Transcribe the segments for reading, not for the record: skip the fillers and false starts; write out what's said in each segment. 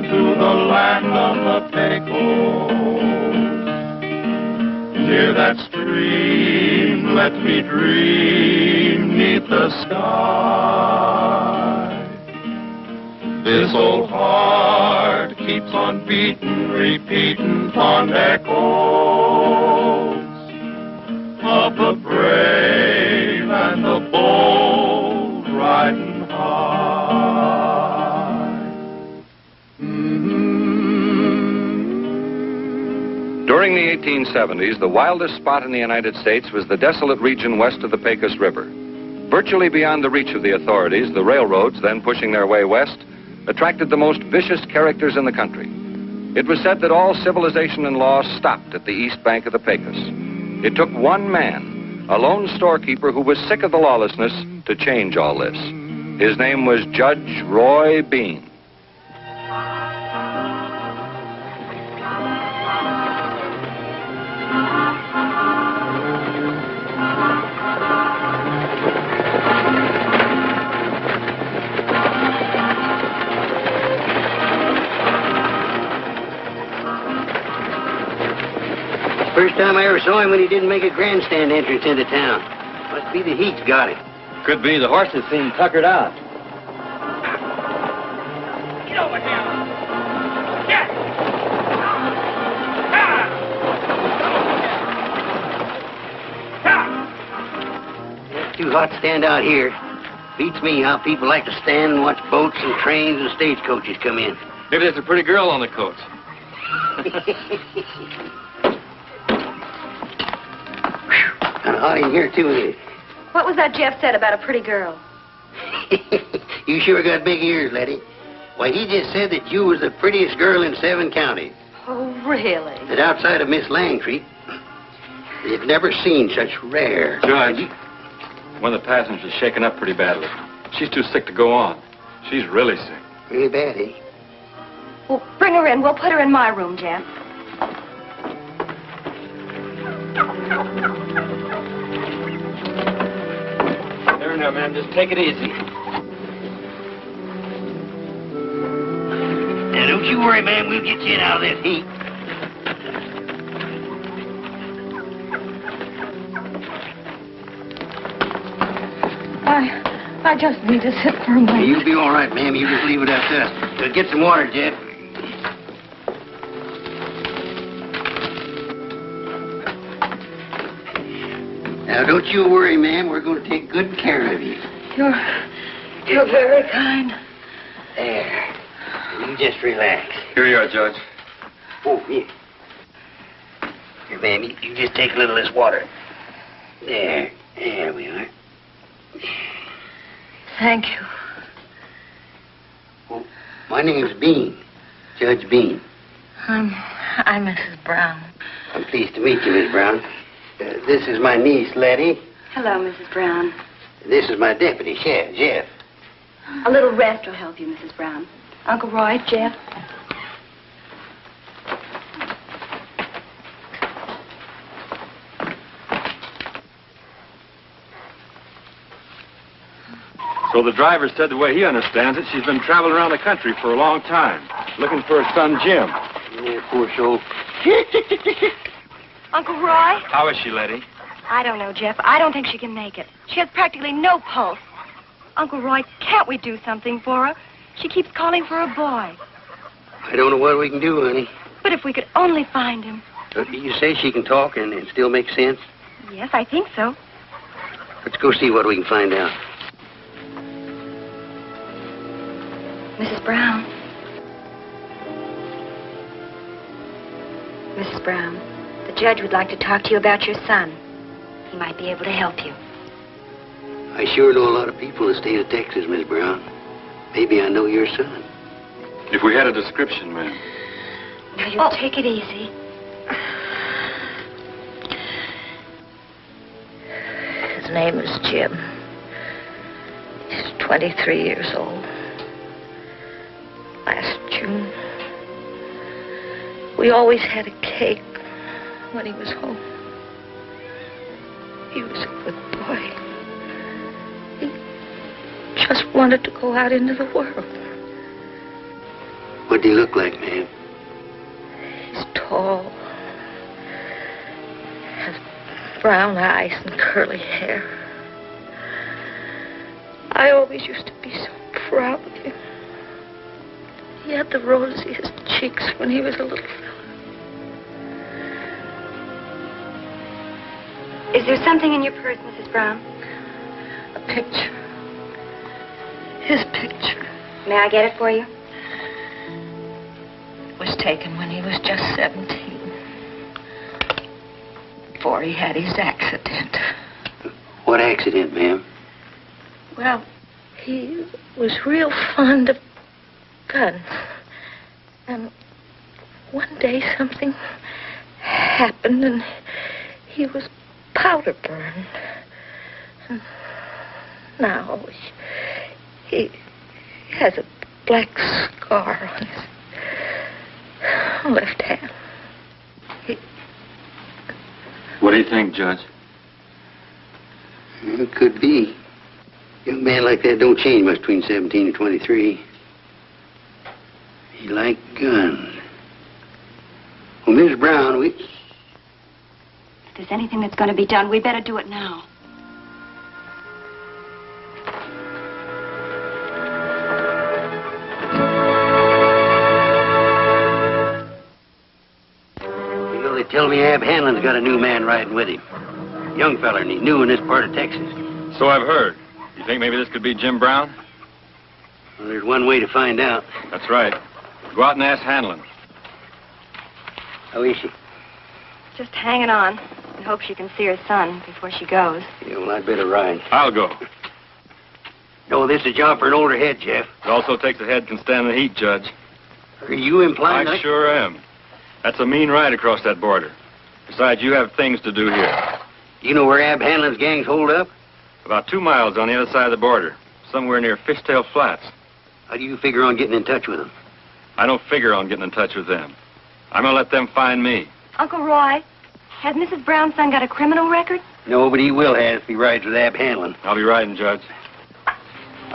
to the land of the Pecos. Near that stream, let me dream 'neath the sky. This old heart keeps on beating, repeating fond echoes of the brave and the bold riding high. During the 1870s, the wildest spot in the United States was the desolate region west of the Pecos River. Virtually beyond the reach of the authorities, the railroads, then pushing their way west, attracted the most vicious characters in the country. It was said that all civilization and law stopped at the east bank of the Pecos. It took one man, a lone storekeeper who was sick of the lawlessness, to change all this. His name was Judge Roy Bean. First time I ever saw him when he didn't make a grandstand entrance into town. Must be the heat's got him. Could be the horses seem tuckered out. Get over here! Get! It's too hot to stand out here. Beats me how people like to stand and watch boats and trains and stagecoaches come in. Maybe there's a pretty girl on the coach. Kind of hot in here, too, isn't it? What was that Jeff said about a pretty girl? You sure got big ears, Letty. Why, he just said that you was the prettiest girl in 7 counties. Oh, really? That outside of Miss Langtree, you've never seen such rare... Judge, one of the passengers is shaken up pretty badly. She's too sick to go on. She's really sick. Really bad, eh? Well, bring her in. We'll put her in my room, Jeff. There now, ma'am. Just take it easy. Now, don't you worry, man. We'll get you in out of this heat. I just need to sit for a moment. You'll be all right, ma'am. You just leave it up to us. Get some water, Jeff. Now, don't you worry, ma'am. We're going to take good care of you. You're very kind. There. You just relax. Here you are, Judge. Oh, yeah. Here, ma'am, you just take a little of this water. There. There we are. Thank you. Oh, my name's Bean. Judge Bean. I'm Mrs. Brown. I'm pleased to meet you, Miss Brown. This is my niece, Letty. Hello, Mrs. Brown. This is my deputy, Jeff. A little rest will help you, Mrs. Brown. Uncle Roy, Jeff. So the driver said the way he understands it, she's been traveling around the country for a long time, looking for her son, Jim. Yeah, poor soul. Uncle Roy? How is she, Letty? I don't know, Jeff. I don't think she can make it. She has practically no pulse. Uncle Roy, can't we do something for her? She keeps calling for a boy. I don't know what we can do, honey. But if we could only find him. You say she can talk and still make sense? Yes, I think so. Let's go see what we can find out. Mrs. Brown. Mrs. Brown, the judge would like to talk to you about your son. He might be able to help you. I sure know a lot of people in the state of Texas, Miss Brown. Maybe I know your son. If we had a description, ma'am. Now, you take it easy. His name is Jim. He's 23 years old. Last June, we always had a cake when he was home. He was a good boy. He just wanted to go out into the world. What do he look like, ma'am? He's tall. Has brown eyes and curly hair. I always used to be so proud of him. He had the rosiest cheeks when he was a little fella. Is there something in your purse, Mrs. Brown? A picture. His picture. May I get it for you? It was taken when he was just 17. Before he had his accident. What accident, ma'am? Well, he was real fond of guns. And one day something happened and he was powder burned. And now he has a black scar on his left hand. What do you think, Judge? It could be. A young man like that don't change much between 17 and 23. He liked guns. Well, Miss Brown, If there's anything that's going to be done, we better do it now. You know, they tell me Ab Hanlon's got a new man riding with him. Young feller, and he's new in this part of Texas. So I've heard. You think maybe this could be Jim Brown? Well, there's one way to find out. That's right. Go out and ask Hanlon. How is she? Just hanging on and hope she can see her son before she goes. Yeah, well, I'd better ride. I'll go. No, this is a job for an older head, Jeff. It also takes a head can stand the heat, Judge. Are you implying I sure am. That's a mean ride across that border. Besides, you have things to do here. Do you know where Ab Hanlon's gang's hold up? About 2 miles on the other side of the border, somewhere near Fishtail Flats. How do you figure on getting in touch with them? I don't figure on getting in touch with them. I'm going to let them find me. Uncle Roy, has Mrs. Brown's son got a criminal record? No, but he will have if he rides with Ab Hanlon. I'll be riding, Judge.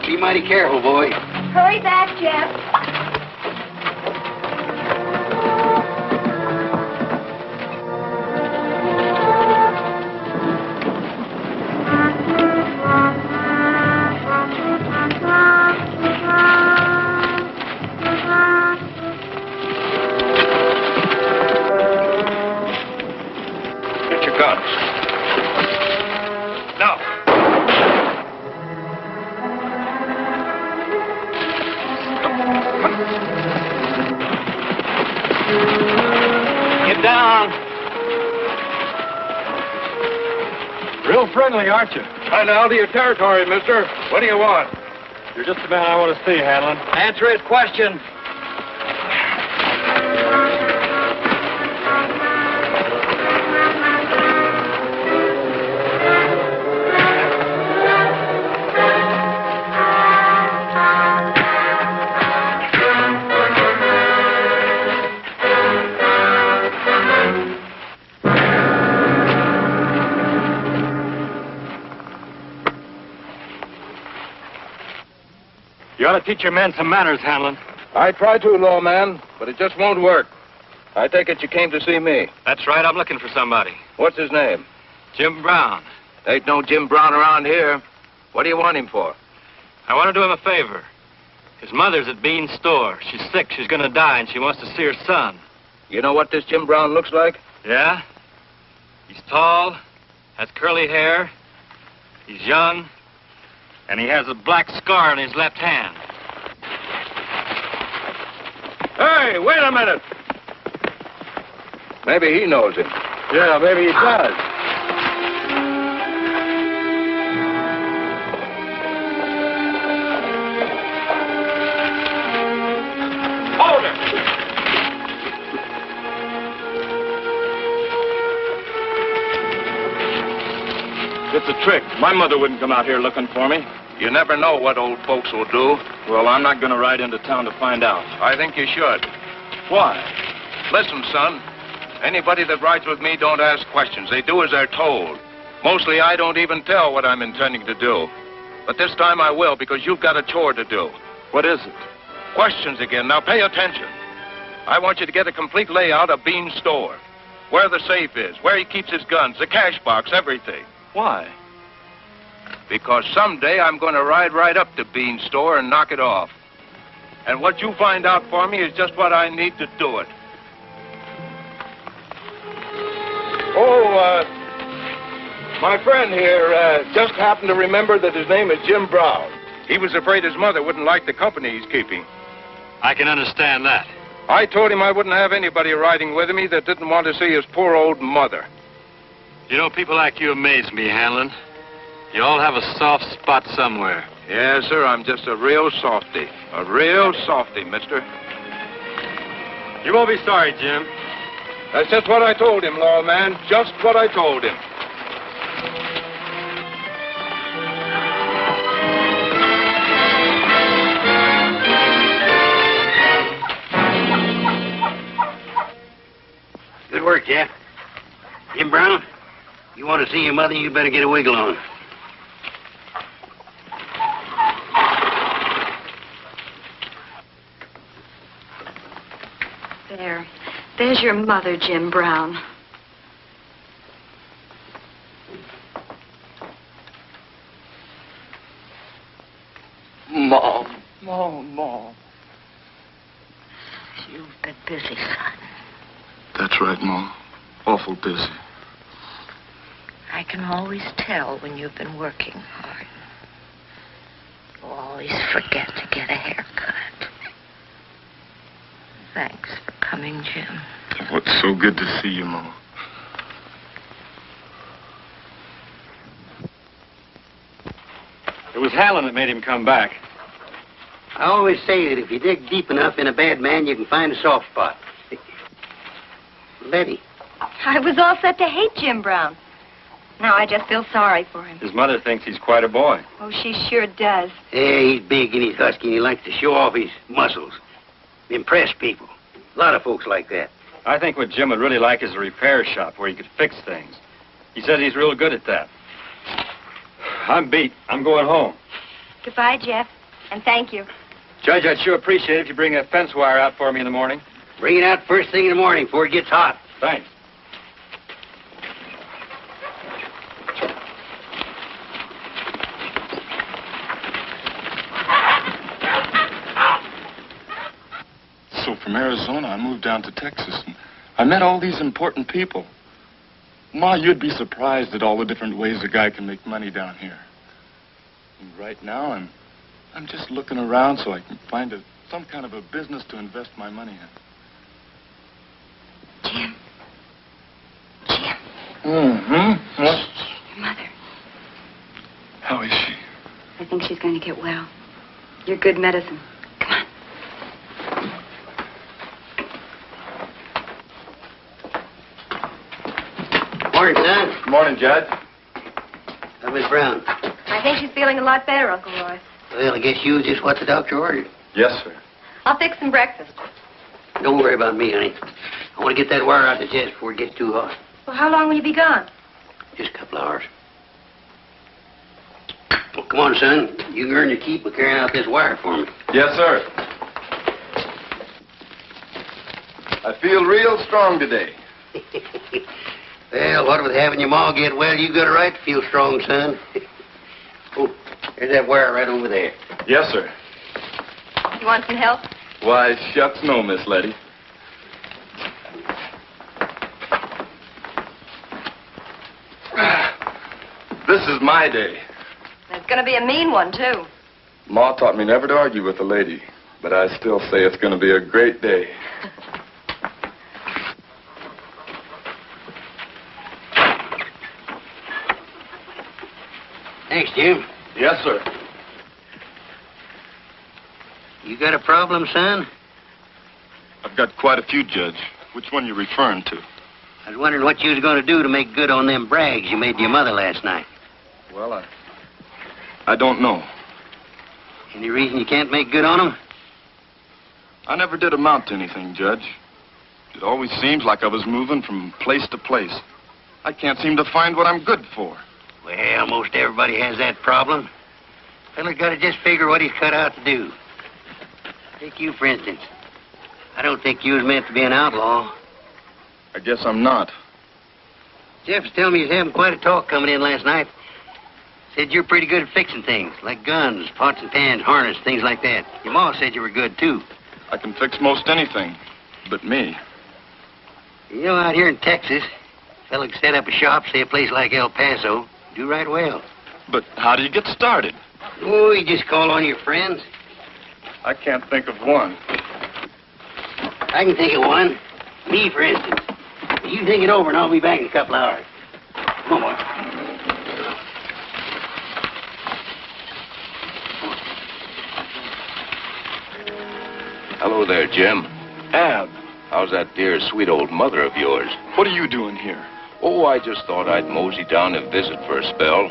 Be mighty careful, boy. Hurry back, Jeff. Get your guns. Now. Get down. Real friendly, aren't you? Kind of out of your territory, mister. What do you want? You're just the man I want to see, Hanlon. Answer his question. You ought to teach your men some manners, Hanlon. I try to, lawman, but it just won't work. I take it you came to see me. That's right. I'm looking for somebody. What's his name? Jim Brown. Ain't no Jim Brown around here. What do you want him for? I want to do him a favor. His mother's at Bean's store. She's sick. She's going to die, and she wants to see her son. You know what this Jim Brown looks like? Yeah? He's tall, has curly hair, he's young, and he has a black scar on his left hand. Hey, wait a minute. Maybe he knows him. Yeah, maybe he does. Hold it! It's a trick. My mother wouldn't come out here looking for me. You never know what old folks will do. Well, I'm not going to ride into town to find out. I think you should. Why? Listen, son. Anybody that rides with me don't ask questions. They do as they're told. Mostly, I don't even tell what I'm intending to do. But this time I will, because you've got a chore to do. What is it? Questions again. Now pay attention. I want you to get a complete layout of Bean's store. Where the safe is, where he keeps his guns, the cash box, everything. Why? Because someday I'm going to ride right up to Bean's store and knock it off. And what you find out for me is just what I need to do it. Oh, my friend here just happened to remember that his name is Jim Brown. He was afraid his mother wouldn't like the company he's keeping. I can understand that. I told him I wouldn't have anybody riding with me that didn't want to see his poor old mother. You know, people like you amaze me, Hanlon. You all have a soft spot somewhere. Yes, sir, I'm just a real softy. A real softy, mister. You won't be sorry, Jim. That's just what I told him, lawman. Just what I told him. Good work, Jeff. Jim Brown, you want to see your mother, you better get a wiggle on. There's your mother, Jim Brown. Mom. You've been busy, son. That's right, Mom. Awful busy. I can always tell when you've been working hard. You always forget to get a haircut. Thanks for coming, Jim. It's so good to see you, Mom. It was Hanlon that made him come back. I always say that if you dig deep enough in a bad man, you can find a soft spot. Letty. I was all set to hate Jim Brown. Now I just feel sorry for him. His mother thinks he's quite a boy. Oh, she sure does. Yeah, he's big and he's husky and he likes to show off his muscles. Impress people. A lot of folks like that. I think what Jim would really like is a repair shop where he could fix things. He says he's real good at that. I'm beat. I'm going home. Goodbye, Jeff, and thank you. Judge, I'd sure appreciate it if you bring that fence wire out for me in the morning. Bring it out first thing in the morning before it gets hot. Thanks. So from Arizona, I moved down to Texas, and I met all these important people. Ma, you'd be surprised at all the different ways a guy can make money down here. And right now, I'm just looking around so I can find some kind of a business to invest my money in. Jim. Jim. Mm-hmm. What? Your mother. How is she? I think she's going to get well. You're good medicine. Come on. Morning, son. Morning, Judge. Miss Brown. I think she's feeling a lot better, Uncle Roy. Well, I guess you was just what the doctor ordered. Yes, sir. I'll fix some breakfast. Don't worry about me, honey. I want to get that wire out the chest before it gets too hot. Well, how long will you be gone? Just a couple hours. Well, come on, son. You can earn your keep by carrying out this wire for me. Yes, sir. I feel real strong today. Well, what with having your ma get well, you got a right to feel strong, son. Oh, there's that wire right over there. Yes, sir. You want some help? Why, shucks no, Miss Letty. This is my day. It's going to be a mean one, too. Ma taught me never to argue with a lady, but I still say it's going to be a great day. Thanks, Jim. Yes, sir. You got a problem, son? I've got quite a few, Judge. Which one you referring to? I was wondering what you was going to do to make good on them brags you made to your mother last night. Well, I don't know. Any reason you can't make good on them? I never did amount to anything, Judge. It always seems like I was moving from place to place. I can't seem to find what I'm good for. Well, most everybody has that problem. Fella's got to just figure what he's cut out to do. Take you, for instance. I don't think you was meant to be an outlaw. I guess I'm not. Jeff was telling me he was having quite a talk coming in last night. Said you're pretty good at fixing things, like guns, pots and pans, harness, things like that. Your ma said you were good, too. I can fix most anything, but me. You know, out here in Texas, a fella can set up a shop, say a place like El Paso, do right well. But how do you get started? Oh, you just call on your friends. I can't think of one. I can think of one. Me, for instance. You think it over, and I'll be back in a couple hours. Come on, boy. Hello there, Jim. Ab, How's that dear, sweet old mother of yours? what are you doing here? Oh, I just thought I'd mosey down and visit for a spell.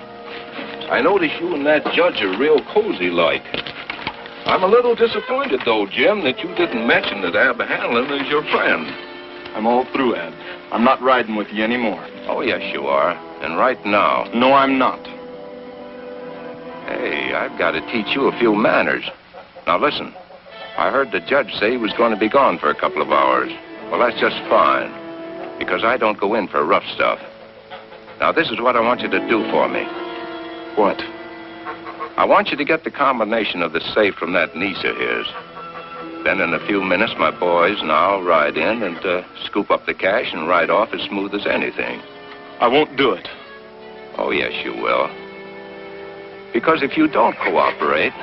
I notice you and that judge are real cozy-like. I'm a little disappointed, though, Jim, that you didn't mention that Ab Hanlon is your friend. I'm all through, Ab. I'm not riding with you anymore. Oh, yes, you are. And right now. No, I'm not. Hey, I've got to teach you a few manners. Now, listen. I heard the judge say he was going to be gone for a couple of hours. Well, that's just fine, because I don't go in for rough stuff. Now, this is what I want you to do for me. What? I want you to get the combination of the safe from that niece of his. Then in a few minutes, my boys and I'll ride in and scoop up the cash and ride off as smooth as anything. I won't do it. Oh, yes, you will. Because if you don't cooperate,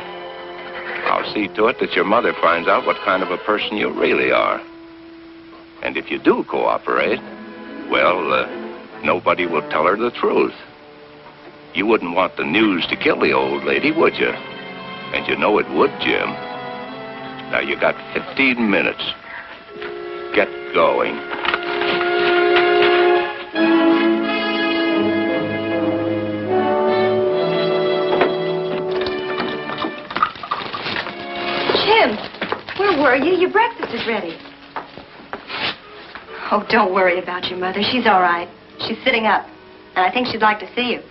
I'll see to it that your mother finds out what kind of a person you really are. And if you do cooperate, well, nobody will tell her the truth. You wouldn't want the news to kill the old lady, would you? And you know it would, Jim. Now, you got 15 minutes. Get going. Jim, where were you? Your breakfast is ready. Oh, don't worry about your mother. She's all right. She's sitting up, and I think she'd like to see you.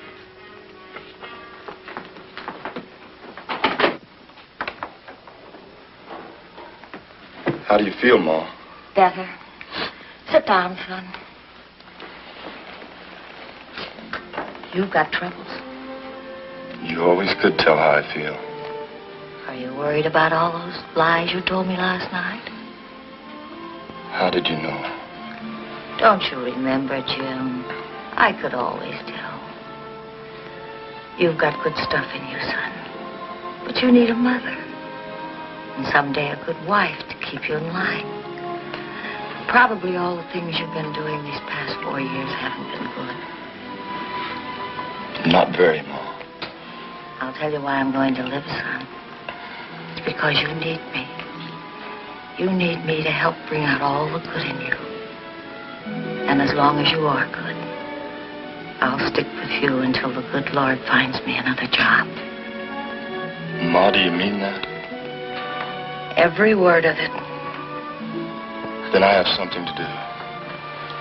How do you feel, Ma? Better. Sit down, son. You've got troubles. You always could tell how I feel. Are you worried about all those lies you told me last night? How did you know? Don't you remember, Jim? I could always tell. You've got good stuff in you, son. But you need a mother. And someday a good wife to keep you in line. Probably all the things you've been doing these past 4 years haven't been good. Not very, Ma. I'll tell you why I'm going to live, son. It's because you need me. You need me to help bring out all the good in you. And as long as you are good, I'll stick with you until the good Lord finds me another job. Ma, do you mean that? Every word of it. Then I have something to do.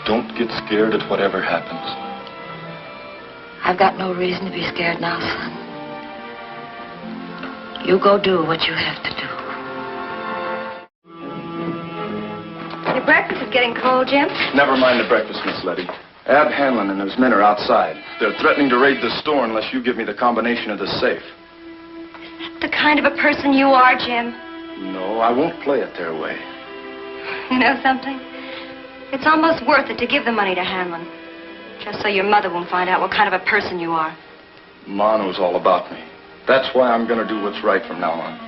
Don't get scared at whatever happens. I've got no reason to be scared now, son. You go do what you have to do. Your breakfast is getting cold, Jim. Never mind the breakfast, Miss Letty. Ab Hanlon and his men are outside. They're threatening to raid the store unless you give me the combination of the safe. The kind of a person you are, Jim. No, I won't play it their way. You know something? It's almost worth it to give the money to Hanlon. Just so your mother won't find out what kind of a person you are. Ma knows all about me. That's why I'm going to do what's right from now on.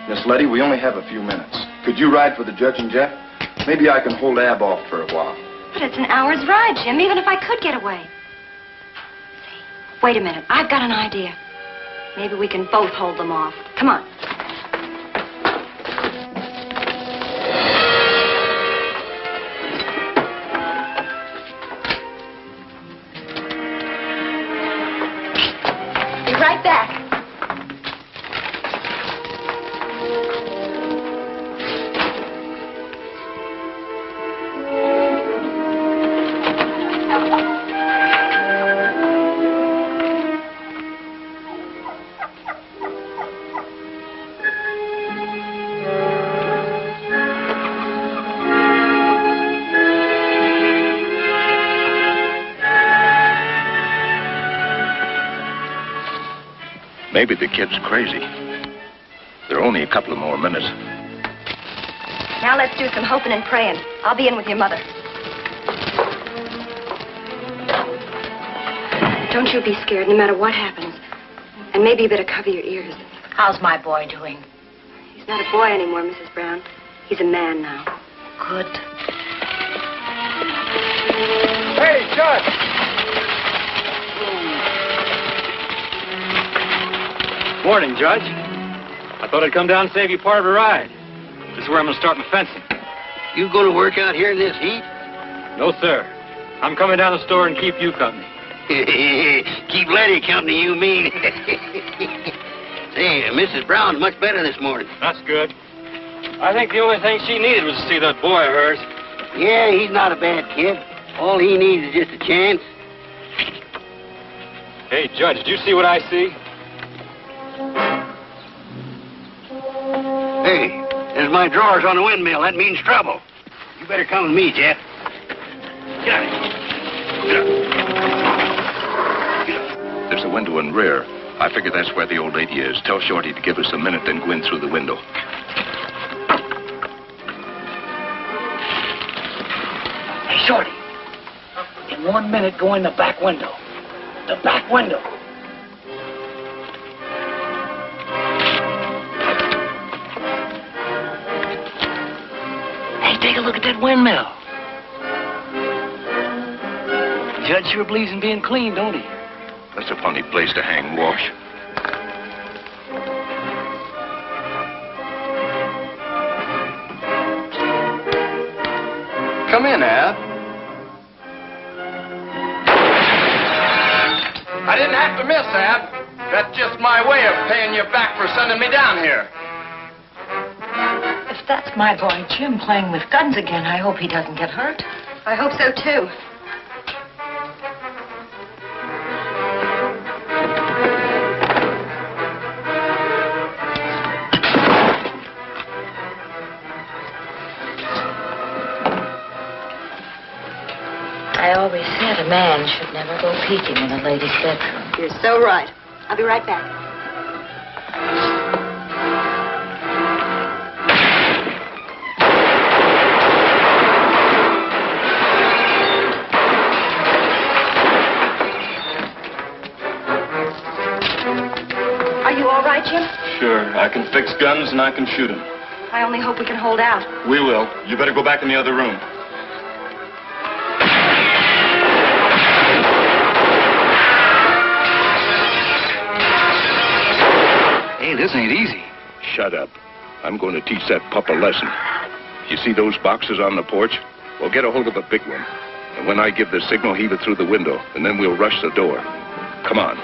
Miss Letty, we only have a few minutes. Could you ride for the judge and Jeff? Maybe I can hold Ab off for a while. But it's an hour's ride, Jim, even if I could get away. Say, wait a minute. I've got an idea. Maybe we can both hold them off. Come on. Be right back. Maybe the kid's crazy. There are only a couple of more minutes. Now let's do some hoping and praying. I'll be in with your mother. Don't you be scared, no matter what happens. And maybe you better cover your ears. How's my boy doing? He's not a boy anymore, Mrs. Brown. He's a man now. Good. Hey, Judge! Morning, Judge. I thought I'd come down and save you part of the ride. This is where I'm going to start my fencing. You going to work out here in this heat? No, sir. I'm coming down the store and keep you company. Keep Letty company, you mean. Say, Mrs. Brown's much better this morning. That's good. I think the only thing she needed was to see that boy of hers. Yeah, he's not a bad kid. All he needs is just a chance. Hey, Judge, did you see what I see? Hey, there's my drawers on the windmill. That means trouble. You better come with me, Jeff. Get out of here. Get up. Get up. There's a window in rear. I figure that's where the old lady is. Tell Shorty to give us a minute, then go in through the window. Hey, Shorty. In 1 minute, go in the back window. The back window. Hey, take a look at that windmill. Judge sure believes in being clean, don't he? That's a funny place to hang wash. Come in, Ab. I didn't have to miss, Ab. That's just my way of paying you back for sending me down here. If that's my boy Jim playing with guns again, I hope he doesn't get hurt. I hope so, too. I always said a man should never go peeking in a lady's bedroom. You're so right. I'll be right back. Are you all right, Jim? Sure, I can fix guns and I can shoot them. I only hope we can hold out. We will. You better go back in the other room. Hey, this ain't easy. Shut up. I'm going to teach that pup a lesson. You see those boxes on the porch? Well, get a hold of a big one. And when I give the signal, heave it through the window, and then we'll rush the door. Come on.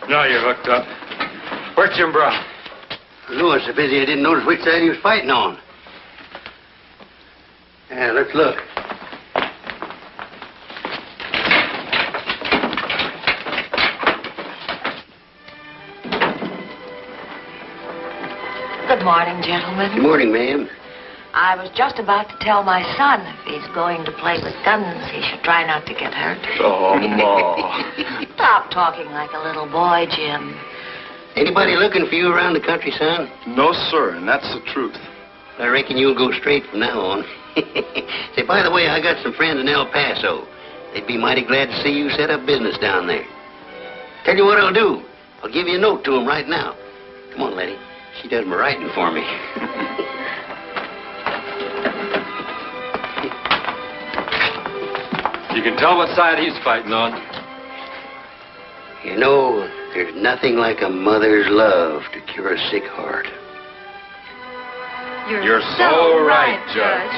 Now you're hooked up. Where's Jim Brown? I was so busy I didn't notice which side he was fighting on. Yeah, let's look. Good morning, gentlemen. Good morning, ma'am. I was just about to tell my son if he's going to play with guns, he should try not to get hurt. Oh, Ma. Stop talking like a little boy, Jim. Anybody looking for you around the country, son? No, sir, and that's the truth. I reckon you'll go straight from now on. Say, by the way, I got some friends in El Paso. They'd be mighty glad to see you set up business down there. Tell you what I'll do. I'll give you a note to them right now. Come on, Letty. She does my writing for me. You can tell what side he's fighting on. You know, there's nothing like a mother's love to cure a sick heart. You're so right, Judge.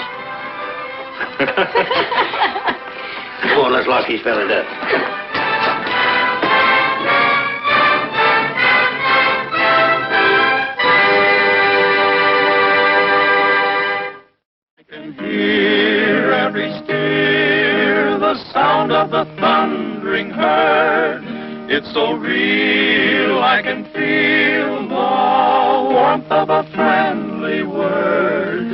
Come on, let's lock these fellas up. I can hear every steer, the sound of the thundering herd. It's so real, I can feel the warmth of a friendly word.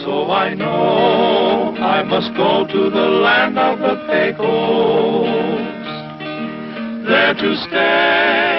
So I know I must go to the land of the Pecos, there to stay